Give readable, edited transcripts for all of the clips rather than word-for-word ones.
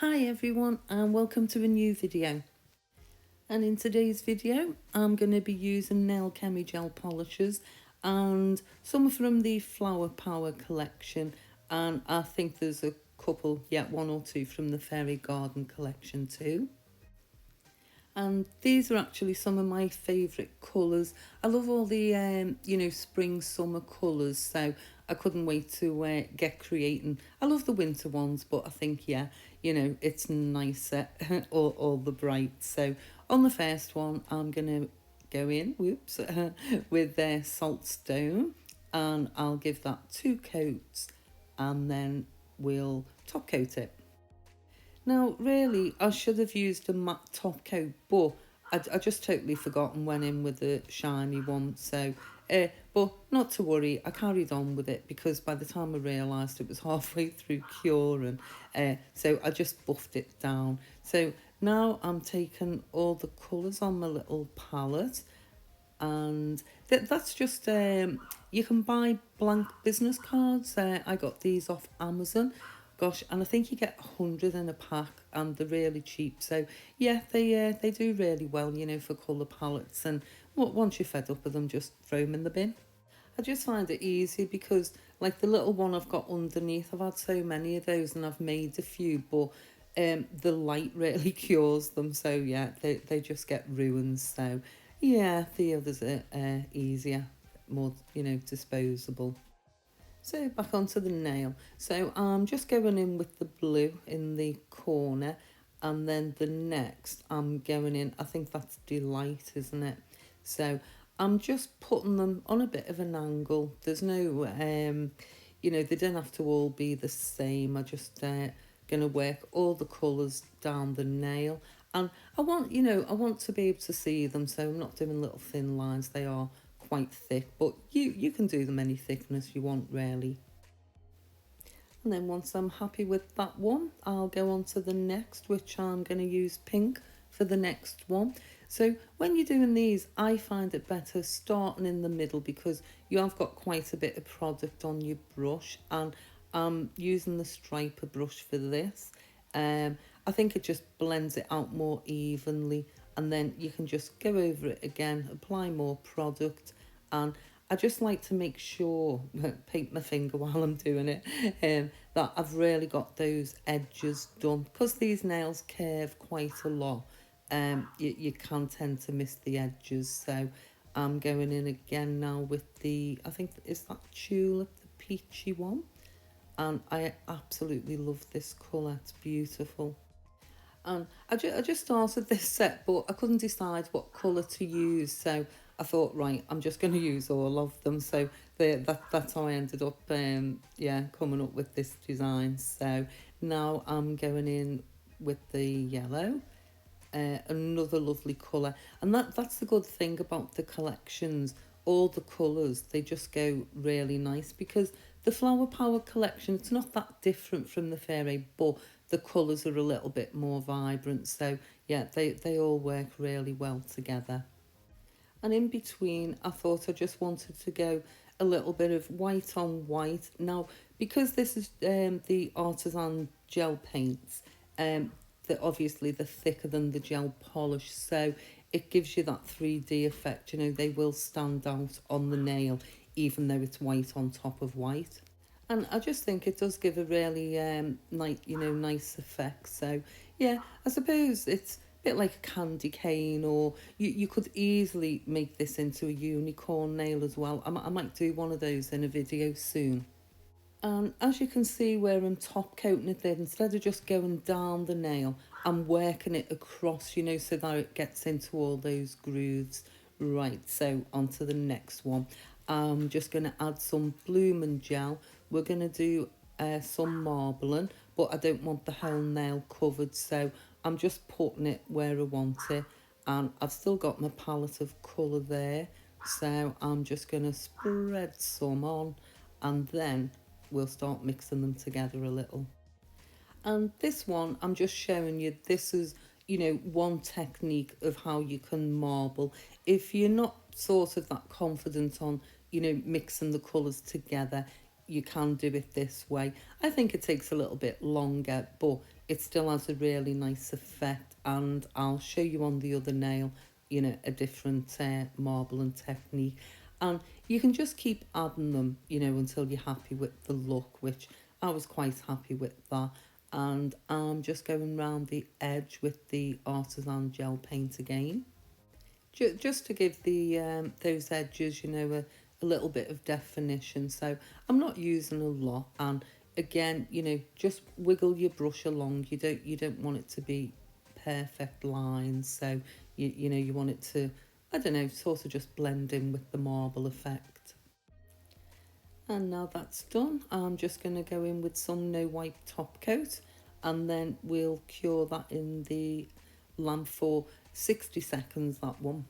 Hi everyone and welcome to a new video. And in today's video I'm going to be using Nailchemy Gel Polishes and some from the Flower Power collection, and I think there's a couple, one or two from the Fairy Garden collection too. And these are actually some of my favourite colours. I love all the, spring, summer colours, so I couldn't wait to get creating. I love the winter ones, but I think, it's nicer, all the bright. So on the first one, I'm going to go in, with Saltstone, and I'll give that 2 coats, and then we'll top coat it. Now, really, I should have used a matte top coat, but I just totally forgot and went in with the shiny one. So, but not to worry, I carried on with it because by the time I realised it was halfway through curing, so I just buffed it down. So now I'm taking all the colours on my little palette, and that's just you can buy blank business cards. I got these off Amazon, gosh, and I think you get 100 in a pack, and they're really cheap. So yeah, they do really well, for colour palettes. And once you're fed up with them, just throw them in the bin. I just find it easy because, like the little one I've got underneath, I've had so many of those and I've made a few, but the light really cures them. So yeah, they just get ruined. So yeah, the others are easier, more, disposable. So back onto the nail. So I'm just going in with the blue in the corner, and then the next I'm going in, I think that's Delight, isn't it? So I'm just putting them on a bit of an angle. There's no, they don't have to all be the same. I just going to work all the colours down the nail. And I want to be able to see them, so I'm not doing little thin lines. They are quite thick, but you can do them any thickness you want, really. And then once I'm happy with that one, I'll go on to the next, which I'm going to use pink for the next one. So when you're doing these, I find it better starting in the middle because you have got quite a bit of product on your brush, and I'm using the striper brush for this. I think it just blends it out more evenly, and then you can just go over it again, apply more product, and I just like to make sure, paint my finger while I'm doing it, that I've really got those edges done. Because these nails curve quite a lot, you can tend to miss the edges. So I'm going in again now with the, I think, is that Tulip, the peachy one? And I absolutely love this colour, it's beautiful. And I just started this set, but I couldn't decide what colour to use. So I thought, right, I'm just going to use all of them. So that's how I ended up, coming up with this design. So now I'm going in with the yellow, another lovely colour. And that's the good thing about the collections. All the colours, they just go really nice because the Flower Power collection, it's not that different from the Fairy, but the colours are a little bit more vibrant. So yeah, they all work really well together. And in between, I thought I just wanted to go a little bit of white on white. Now, because this is the Artisan gel paints, obviously they're thicker than the gel polish, so it gives you that 3D effect. They will stand out on the nail, even though it's white on top of white. And I just think it does give a really nice effect. So yeah, I suppose it's a bit like a candy cane, or you could easily make this into a unicorn nail as well. I might do one of those in a video soon. And as you can see where I'm top coating it there, instead of just going down the nail, I'm working it across, so that it gets into all those grooves. Right, so on to the next one. I'm just going to add some blooming gel. We're going to do some marbling, but I don't want the whole nail covered, so I'm just putting it where I want it. And I've still got my palette of colour there, so I'm just going to spread some on, and then we'll start mixing them together a little. And this one, I'm just showing you, this is, one technique of how you can marble. If you're not sort of that confident on, mixing the colours together, you can do it this way. I think it takes a little bit longer, but it still has a really nice effect. And I'll show you on the other nail, you know, a different marble and technique. And you can just keep adding them, you know, until you're happy with the look, which I was quite happy with that. And I'm just going round the edge with the Artisan gel paint again, just to give the those edges, you know, a little bit of definition. So I'm not using a lot, and again, you know, just wiggle your brush along. You don't want it to be perfect lines, so you know, you want it to, I don't know, sort of just blend in with the marble effect. And now that's done, I'm just going to go in with some no wipe top coat, and then we'll cure that in the lamp for 60 seconds, that one.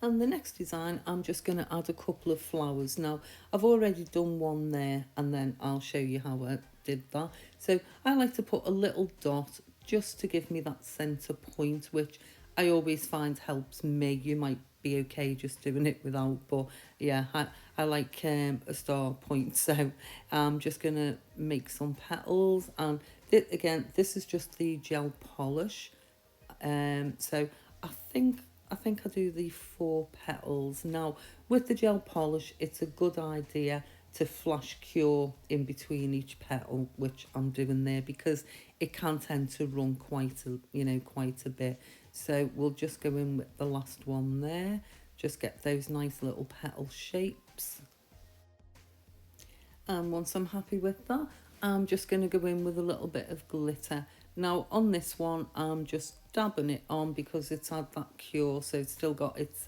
And the next design, I'm just going to add a couple of flowers. Now, I've already done one there, and then I'll show you how I did that. So I like to put a little dot just to give me that centre point, which I always find helps me. You might be okay just doing it without, but yeah, I like a star point. So I'm just going to make some petals. And again, this is just the gel polish. So I think I do the 4 petals. Now, with the gel polish, it's a good idea to flash cure in between each petal, which I'm doing there, because it can tend to run quite a bit. So we'll just go in with the last one there. Just get those nice little petal shapes. And once I'm happy with that, I'm just going to go in with a little bit of glitter. Now on this one, I'm just dabbing it on because it's had that cure, so it's still got its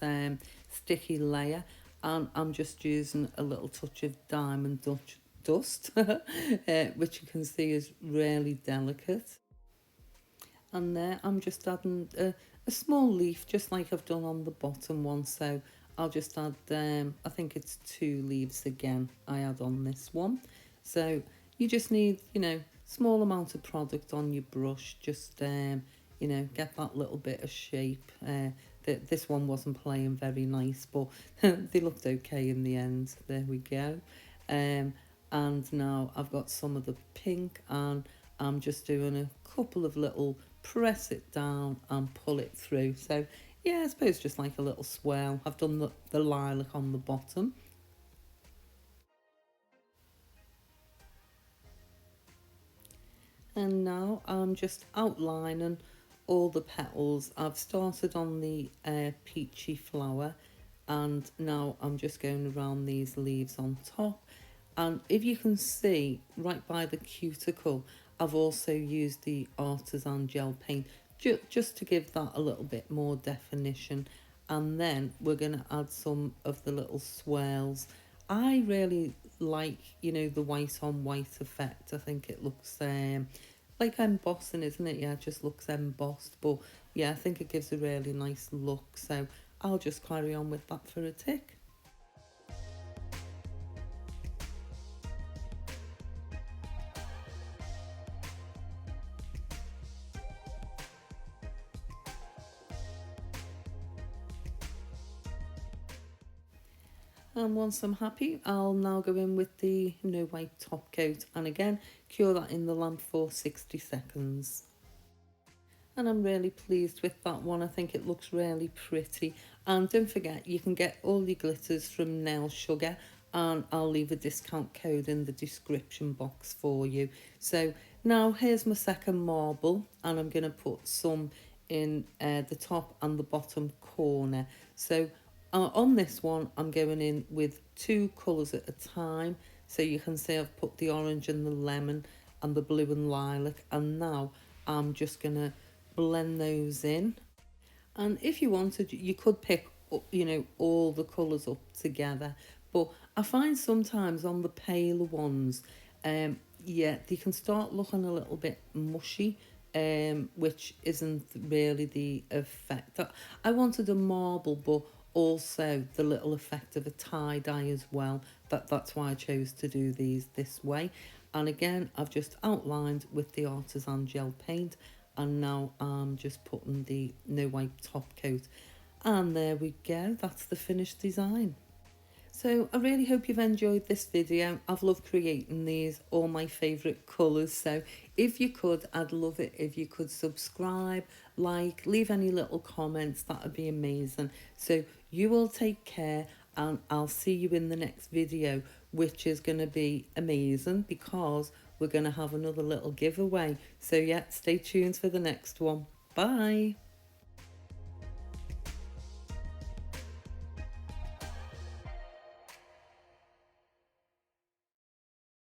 sticky layer. And I'm just using a little touch of diamond dust, which you can see is really delicate. And there I'm just adding a small leaf, just like I've done on the bottom one. So I'll just add, I think it's 2 leaves again I add on this one. So you just need, you know, small amount of product on your brush, just you know, get that little bit of shape. This one wasn't playing very nice, but they looked okay in the end. There we go. And now I've got some of the pink, and I'm just doing a couple of little press it down and pull it through. So yeah, I suppose just like a little swirl. I've done the lilac on the bottom. And now I'm just outlining all the petals. I've started on the peachy flower, and now I'm just going around these leaves on top. And if you can see right by the cuticle, I've also used the Artisan gel paint just to give that a little bit more definition. And then we're going to add some of the little swirls. I really like, you know, the white on white effect. I think it looks like embossing, isn't it? Yeah, it just looks embossed. But yeah, I think it gives a really nice look. So I'll just carry on with that for a tick. And once I'm happy, I'll now go in with the no wipe top coat, and again cure that in the lamp for 60 seconds. And I'm really pleased with that one. I think it looks really pretty. And don't forget, you can get all your glitters from Nail Sugar, and I'll leave a discount code in the description box for you. So now here's my second marble, and I'm going to put some in the top and the bottom corner. So on this one, I'm going in with 2 colours at a time. So you can see I've put the orange and the lemon and the blue and lilac, and now I'm just going to blend those in. And if you wanted, you could pick up, you know, all the colours up together, but I find sometimes on the paler ones, yeah, they can start looking a little bit mushy, which isn't really the effect. I wanted a marble, but also the little effect of a tie-dye as well. That's why I chose to do these this way. And again, I've just outlined with the Artisan gel paint, and now I'm just putting the no wipe top coat, and there we go, that's the finished design. So I really hope you've enjoyed this video. I've loved creating these, all my favourite colours. So if you could, I'd love it if you could subscribe, like, leave any little comments. That would be amazing. So you all take care, and I'll see you in the next video, which is going to be amazing because we're going to have another little giveaway. So yeah, stay tuned for the next one. Bye.